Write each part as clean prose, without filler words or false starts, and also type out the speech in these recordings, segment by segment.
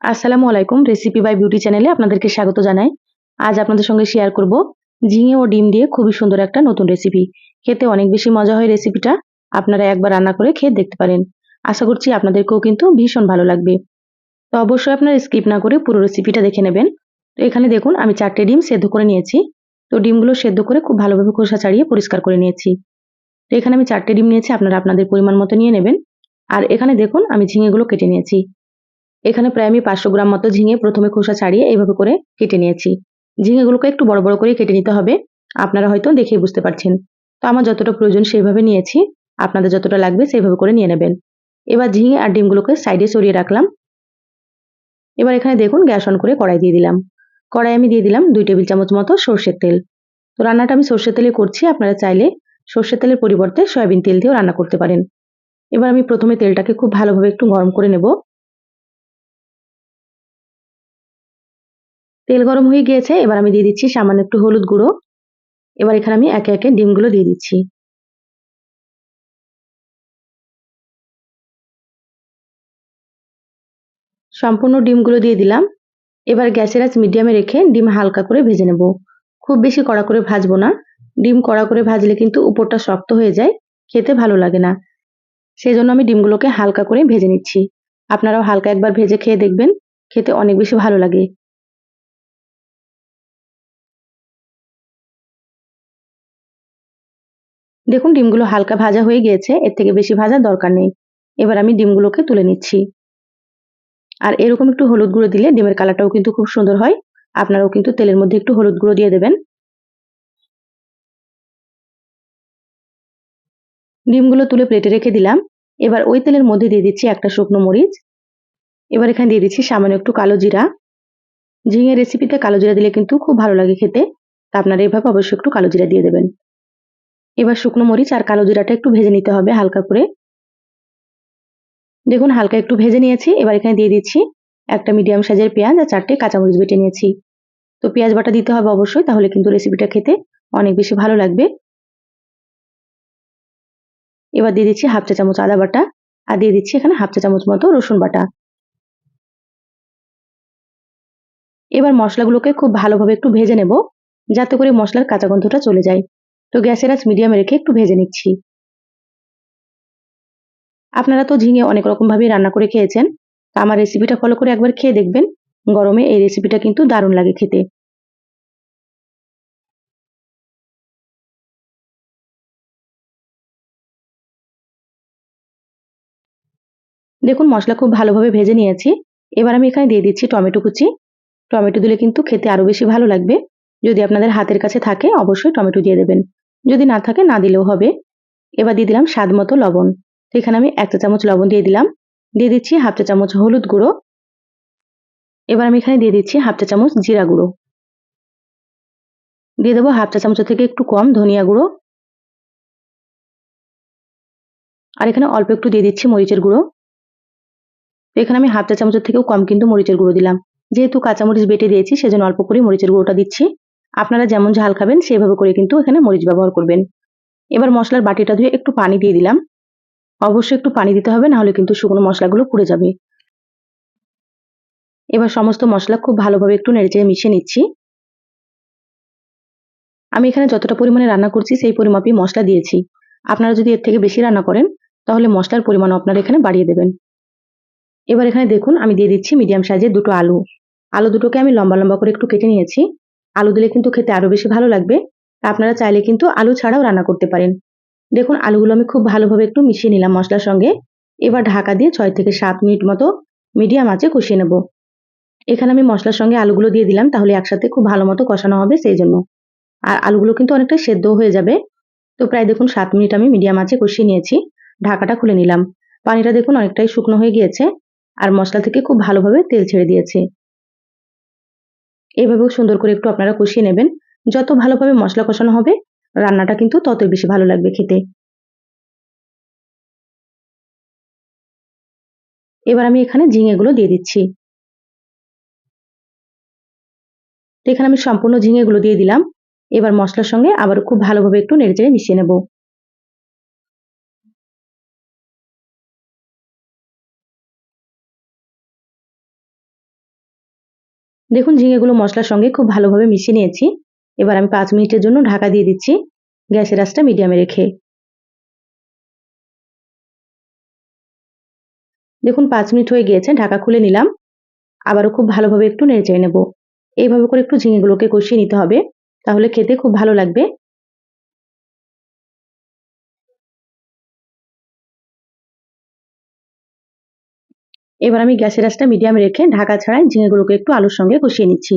আসসালামু আলাইকুম। Recipe by beauty চ্যানেলে আপনাদেরকে স্বাগত জানাই। আজ আপনাদের সঙ্গে শেয়ার করব ঝিঙে ও ডিম দিয়ে খুবই সুন্দর একটা নতুন রেসিপি। খেতে অনেক বেশি মজা হয় রেসিপিটা। আপনারা একবার রান্না করে খেয়ে দেখতে পারেন। আশা করছি আপনাদেরকেও কিন্তু ভীষণ ভালো লাগবে। তো অবশ্যই আপনারা স্কিপ না করে পুরো রেসিপিটা দেখে নেবেন। তো এখানে দেখুন আমি ৪ টে ডিম সেদ্ধ করে নিয়েছি। তো ডিমগুলো সেদ্ধ করে খুব ভালোভাবে খোসা ছাড়িয়ে পরিষ্কার করে নিয়েছি। তো এখানে আমি ৪ টে ডিম নিয়েছি, আপনারা আপনাদের পরিমাণ মতো নিয়ে নেবেন। আর এখানে দেখুন আমি ঝিঙেগুলো কেটে নিয়েছি। এখানে প্রায় আমি ৫০০ গ্রাম মতো ঝিঙে প্রথমে খোসা ছাড়িয়ে এইভাবে করে কেটে নিয়েছি। ঝিঙেগুলোকে একটু বড় বড় করে কেটে নিতে হবে। আপনারা হয়তো দেখেই বুঝতে পারছেন। তো আমার যতটা প্রয়োজন সেইভাবে নিয়েছি। আপনাদের যতটা লাগবে সেইভাবে করে নিয়ে নেবেন। এবার ঝিঙে আর ডিমগুলোকে সাইডে সরিয়ে রাখলাম। এবার এখানে দেখুন গ্যাস অন করে কড়াই দিয়ে দিলাম। কড়াই আমি দিয়ে দিলাম ২ টেবিল চামচ মতো সর্ষের তেল। তো রান্নাটা আমি সর্ষের তেলে করছি, আপনারা চাইলে সর্ষের তেলের পরিবর্তে সয়াবিন তেল দিয়েও রান্না করতে পারেন। এবার আমি প্রথমে তেলটাকে খুব ভালোভাবে একটু গরম করে নেব। তেল গরম হয়ে গিয়েছে, এবার আমি দিয়ে দিচ্ছি সামান্য একটু হলুদ গুঁড়ো। এবার এখানে আমি একে একে ডিমগুলো দিয়ে দিচ্ছি। সম্পূর্ণ ডিমগুলো দিয়ে দিলাম। এবার গ্যাসের আঁচ মিডিয়ামে রেখে ডিম হালকা করে ভেজে নেব। খুব বেশি কড়া করে ভাজবো না। ডিম কড়া করে ভাজলে কিন্তু উপরটা শক্ত হয়ে যায়, খেতে ভালো লাগে না। সেজন্য আমি ডিমগুলোকে হালকা করে ভেজে নিচ্ছি। আপনারাও হালকা একবার ভেজে খেয়ে দেখবেন, খেতে অনেক বেশি ভালো লাগে। দেখুন ডিমগুলো হালকা ভাজা হয়ে গিয়েছে, এর থেকে বেশি ভাজার দরকার নেই। এবার আমি ডিমগুলোকে তুলে নিচ্ছি। আর এরকম একটু হলুদ গুঁড়ো দিলে ডিমের কালারটাও কিন্তু খুব সুন্দর হয়। আপনারাও কিন্তু তেলের মধ্যে একটু হলুদ গুঁড়ো দিয়ে দেবেন। ডিমগুলো তুলে প্লেটে রেখে দিলাম। এবার ওই তেলের মধ্যে দিয়ে দিচ্ছি একটা শুকনো মরিচ। এবার এখানে দিয়ে দিচ্ছি সামান্য একটু কালো জিরা। ঝিঙে রেসিপিতে কালো জিরা দিলে কিন্তু খুব ভালো লাগে খেতে। তা আপনারা এভাবে অবশ্যই একটু কালো জিরা দিয়ে দেবেন। এবার শুকনো মরিচ আর কালো জিরাটা একটু ভেজে নিতে হবে হালকা করে। দেখুন হালকা একটু ভেজে নিয়েছি। এবার এখানে দিয়ে দিচ্ছি একটা মিডিয়াম সাইজের পেঁয়াজ আর ৪ টে কাঁচামরিচ বেটে নিয়েছি। তো পেঁয়াজ বাটা দিতে হবে অবশ্যই, তাহলে কিন্তু রেসিপিটা খেতে অনেক বেশি ভালো লাগবে। এবার দিয়ে দিচ্ছি হাফ চা চামচ আদা বাটা আর দিয়ে দিচ্ছি এখানে হাফ চা চামচ মতো রসুন বাটা। এবার মশলাগুলোকে খুব ভালোভাবে একটু ভেজে নেব, যাতে করে মশলার কাঁচা গন্ধটা চলে যায়। তো গ্যাসের আঁচ মিডিয়ামে রেখে একটু ভেজে নিচ্ছি। আপনারা তো ঝিঙে অনেক রকম ভাবেই রান্না করে খেয়েছেন। তা আমার রেসিপিটা ফলো করে একবার খেয়ে দেখবেন। গরমে এই রেসিপিটা কিন্তু দারুণ লাগে খেতে। দেখুন মশলা খুব ভালোভাবে ভেজে নিয়েছি। এবার আমি এখানে দিয়ে দিচ্ছি টমেটো কুচি। টমেটো দিলে কিন্তু খেতে আরো বেশি ভালো লাগবে। যদি আপনাদের হাতের কাছে থাকে অবশ্যই টমেটো দিয়ে দেবেন। যদি না থাকে না দিলেও হবে। এবার দিয়ে দিলাম স্বাদ মতো লবণ। তো এখানে আমি ১ চা চামচ লবণ দিয়ে দিলাম। দিয়ে দিচ্ছি হাফ চা চামচ হলুদ গুঁড়ো। এবার আমি এখানে দিয়ে দিচ্ছি হাফ চা চামচ জিরা গুঁড়ো। দিয়ে দেবো হাফ চা চামচের থেকে একটু কম ধনিয়া গুঁড়ো। আর এখানে অল্প একটু দিয়ে দিচ্ছি মরিচের গুঁড়ো। তো এখানে আমি হাফ চা চামচের থেকেও কম কিন্তু মরিচের গুঁড়ো দিলাম। যেহেতু কাঁচামরিচ বেটে দিয়েছি সেজন্য অল্প করে মরিচের গুঁড়োটা দিচ্ছি। আপনারা যেমন ঝাল খাবেন সেভাবে করে কিন্তু এখানে মরিচ ব্যবহার করবেন। এবার মশলার বাটিটা ধুয়ে একটু পানি দিয়ে দিলাম। অবশ্যই একটু পানি দিতে হবে, নাহলে কিন্তু শুকনো মশলাগুলো পুড়ে যাবে। এবার সমস্ত মশলা খুব ভালোভাবে একটু নেড়েচেড়ে মিশিয়ে নিচ্ছি। আমি এখানে যতটা পরিমাণে রান্না করছি সেই পরিমাপই মশলা দিয়েছি। আপনারা যদি এর থেকে বেশি রান্না করেন তাহলে মশলার পরিমাণ আপনারা এখানে বাড়িয়ে দেবেন। এবার এখানে দেখুন আমি দিয়ে দিচ্ছি মিডিয়াম সাইজের দুটো আলু। আলু দুটোকে আমি লম্বা লম্বা করে একটু কেটে নিয়েছি। আলু দিলে কিন্তু খেতে আরো বেশি ভালো লাগবে। আপনারা চাইলে কিন্তু আলু ছাড়াও রান্না করতে পারেন। দেখুন আলুগুলো আমি খুব ভালোভাবে একটু মিশিয়ে নিলাম মশলার সঙ্গে। এবার ঢাকা দিয়ে ৬ থেকে ৭ মিনিট মতো মিডিয়াম আঁচে কষিয়ে নেব। এখানে আমি মশলার সঙ্গে আলুগুলো দিয়ে দিলাম, তাহলে একসাথে খুব ভালো মতো কষানো হবে সেই জন্য। আর আলুগুলো কিন্তু অনেকটা সেদ্ধও হয়ে যাবে। তো প্রায় দেখুন ৭ মিনিট আমি মিডিয়াম আঁচে কষিয়ে নিয়েছি। ঢাকাটা খুলে নিলাম। পানিটা দেখুন অনেকটাই শুকনো হয়ে গিয়েছে। আর মশলা থেকে খুব ভালোভাবে তেল ছেড়ে দিয়েছে। এভাবেও সুন্দর করে একটু আপনারা কষিয়ে নেবেন। যত ভালোভাবে মশলা কষানো হবে রান্নাটা কিন্তু ততই বেশি ভালো লাগবে খেতে। এবার আমি এখানে ঝিঙেগুলো দিয়ে দিচ্ছি। তো এখানে আমি সম্পূর্ণ ঝিঙেগুলো দিয়ে দিলাম। এবার মশলার সঙ্গে আবারও খুব ভালোভাবে একটু নেড়েচেড়ে মিশিয়ে নেব। দেখুন ঝিঙেগুলো মশলার সঙ্গে খুব ভালোভাবে মিশিয়ে নিয়েছি। এবার আমি 5 মিনিটের জন্য ঢাকা দিয়ে দিচ্ছি, গ্যাসের আঁচটা মিডিয়ামে রেখে। দেখুন 5 মিনিট হয়ে গিয়েছে, ঢাকা খুলে নিলাম। আবারও খুব ভালোভাবে একটু নেড়েচেড়ে নেব। এইভাবে করে একটু ঝিঙেগুলোকে কষিয়ে নিতে হবে, তাহলে খেতে খুব ভালো লাগবে। এবার আমি গ্যাসের আঁচটা মিডিয়ামে রেখে ঢাকা ছাড়াই ঝিঙেগুলোকে একটু আলুর সঙ্গে কষিয়ে নিচ্ছি।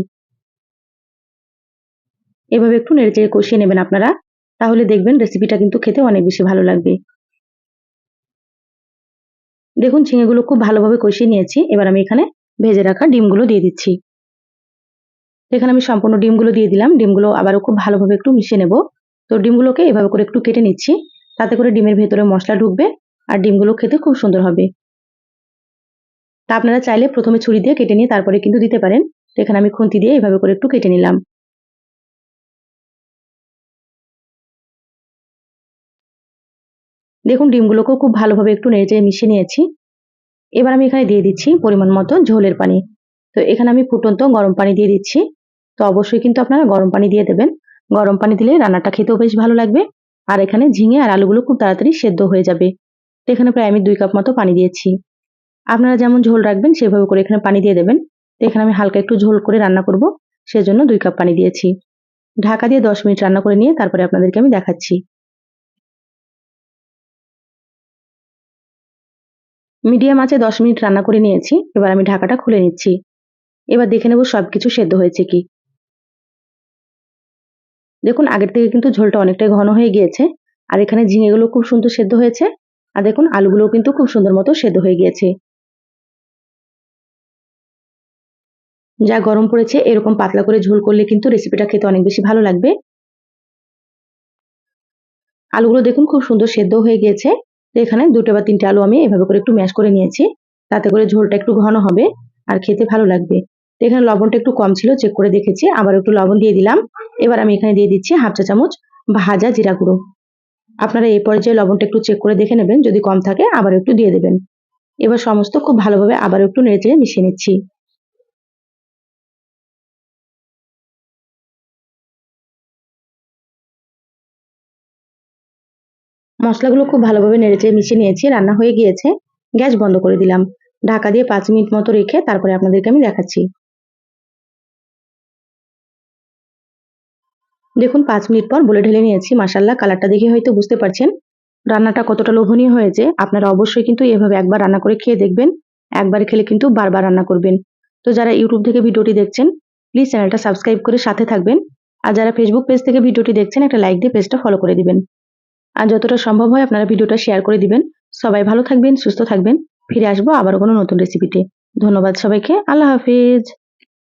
এভাবে একটু নেড়েচেড়ে কষিয়ে নেবেন আপনারা, তাহলে দেখবেন রেসিপিটা কিন্তু খেতে অনেক বেশি ভালো লাগবে। দেখুন ঝিঙেগুলো খুব ভালোভাবে কষিয়ে নিয়েছি। এবার আমি এখানে ভেজে রাখা ডিমগুলো দিয়ে দিচ্ছি। এখানে আমি সম্পূর্ণ ডিমগুলো দিয়ে দিলাম। ডিমগুলো আবারও খুব ভালোভাবে একটু মিশিয়ে নেব। তো ডিমগুলোকে এভাবে করে একটু কেটে নিচ্ছি, তাতে করে ডিমের ভেতরে মশলা ঢুকবে আর ডিমগুলো খেতে খুব সুন্দর হবে। তা আপনারা চাইলে প্রথমে ছুরি দিয়ে কেটে নিয়ে তারপরে কিন্তু দিতে পারেন। তো এখানে আমি খুন্তি দিয়ে এভাবে করে একটু কেটে নিলাম। দেখুন ডিমগুলোকেও খুব ভালোভাবে একটু নেড়েচেড়ে মিশিয়ে নিয়েছি। এবার আমি এখানে দিয়ে দিচ্ছি পরিমাণ মতো ঝোলের পানি। তো এখানে আমি ফুটন্ত গরম পানি দিয়ে দিচ্ছি। তো অবশ্যই কিন্তু আপনারা গরম পানি দিয়ে দেবেন। গরম পানি দিলে রান্নাটা খেতেও বেশ ভালো লাগবে। আর এখানে ঝিঙে আর আলুগুলো খুব তাড়াতাড়ি সেদ্ধ হয়ে যাবে। তো এখানে প্রায় আমি 2 কাপ মতো পানি দিয়েছি। আপনারা যেমন ঝোল রাখবেন সেভাবে করে এখানে পানি দিয়ে দেবেন। তো এখানে আমি হালকা একটু ঝোল করে রান্না করব, সেজন্য 2 কাপ পানি দিয়েছি। ঢাকা দিয়ে 10 মিনিট রান্না করে নিয়ে তারপরে আপনাদেরকে আমি দেখাচ্ছি। মিডিয়াম আঁচে 10 মিনিট রান্না করে নিয়েছি। এবার আমি ঢাকাটা খুলে নিচ্ছি। এবার দেখে নেব সবকিছু সেদ্ধ হয়েছে কি। দেখুন আগের থেকে কিন্তু ঝোলটা অনেকটাই ঘন হয়ে গিয়েছে। আর এখানে ঝিঙেগুলো খুব সুন্দর সেদ্ধ হয়েছে। আর দেখুন আলুগুলোও কিন্তু খুব সুন্দর মতো সেদ্ধ হয়ে গিয়েছে। যা গরম পড়েছে এরকম পাতলা করে ঝোল করলে কিন্তু রেসিপিটা খেতে অনেক বেশি ভালো লাগবে। আলুগুলো দেখুন খুব সুন্দর সেদ্ধ হয়ে গিয়েছে। তো এখানে 2টা বা 3টে আলু আমি এভাবে করে একটু ম্যাশ করে নিয়েছি। তাতে করে ঝোলটা একটু ঘন হবে আর খেতে ভালো লাগবে। তো এখানে লবণটা একটু কম ছিল, চেক করে দেখেছি, আবার একটু লবণ দিয়ে দিলাম। এবার আমি এখানে দিয়ে দিচ্ছি 1/2 চা চামচ ভাজা জিরা গুঁড়ো। আপনারা এই পর্যায়ে লবণটা একটু চেক করে দেখে নেবেন, যদি কম থাকে আবার একটু দিয়ে দেবেন। এবার সমস্ত খুব ভালোভাবে আবার একটু নেড়েচেড়ে মিশিয়ে নিচ্ছি। মশলাগুলো খুব ভালোভাবে নেড়েচেড়ে মিশিয়ে নিয়েছি, রান্না হয়ে গিয়েছে। গ্যাস বন্ধ করে দিলাম। ঢাকা দিয়ে 5 মিনিট মতো রেখে তারপরে আপনাদেরকে আমি দেখাচ্ছি। দেখুন 5 মিনিট পর বলে ঢেলে নিয়েছি। মাশাআল্লাহ কালারটা দেখে হয়তো বুঝতে পারছেন রান্নাটা কতটা লোভনীয় হয়েছে। আপনারা অবশ্যই কিন্তু এভাবে একবার রান্না করে খেয়ে দেখবেন। একবার খেলে কিন্তু বারবার রান্না করবেন। তো যারা ইউটিউব থেকে ভিডিওটি দেখছেন প্লিজ চ্যানেলটা সাবস্ক্রাইব করে সাথে থাকবেন। আর যারা ফেসবুক পেজ থেকে ভিডিওটি দেখছেন একটা লাইক দিয়ে পেজটা ফলো করে দিবেন। আর যতটা সম্ভব হয় আপনারা ভিডিওটা শেয়ার করে দিবেন। সবাই ভালো থাকবেন, সুস্থ থাকবেন। ফিরে আসবো আবারও কোনো নতুন রেসিপিতে। ধন্যবাদ সবাইকে। আল্লাহ হাফেজ।